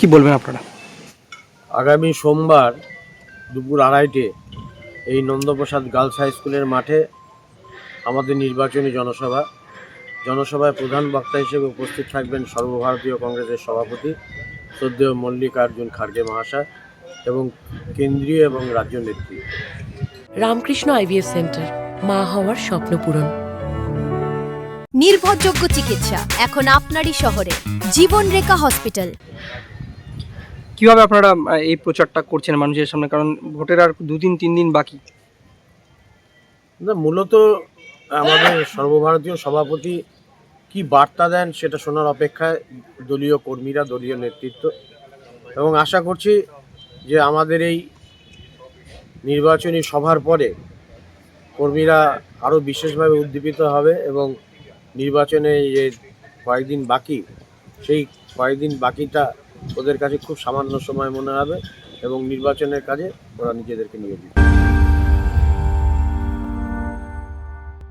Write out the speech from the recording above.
কি বলবেন আপনারা? আগামী সোমবার দুপুর 2:30-টে এই নন্দপ্রসাদ গার্লস হাই স্কুলের মাঠে আমাদের নির্বাচনী জনসভায় প্রধান বক্তা হিসেবে উপস্থিত থাকবেন সর্বভারতীয় কংগ্রেসের সভাপতি শ্রদ্ধেয় মল্লিকার্জুন খাড়গে মহাশয় এবং কেন্দ্রীয় এবং রাজ্য নেত্রী। রামকৃষ্ণ আইভিএফ সেন্টার, মা হওয়ার স্বপ্ন পূরণ। নির্ভরযোগ্য চিকিৎসা এখন আপনারই শহরে, জীবনরেখা হসপিটাল। কিভাবে আপনারা এই প্রচারটা করছেন মানুষের সামনে, কারণ ভোটের আর 2-3 দিন বাকি? না, মূলত আমাদের সর্বভারতীয় সভাপতি কি বার্তা দেন সেটা শোনার অপেক্ষায় দলীয় কর্মীরা, দলীয় নেতৃত্ব, এবং আশা করছি যে আমাদের এই নির্বাচনী সভার পরে কর্মীরা আরও বিশেষভাবে উদ্দীপিত হবে এবং নির্বাচনে যে কয়েকদিন বাকি, সেই কয়েকদিন বাকিটা ওদের কাছে খুব সামান্য সময় মনে হবে এবং নির্বাচনের কাজে ওরা নিজেদেরকে নিয়োজিত।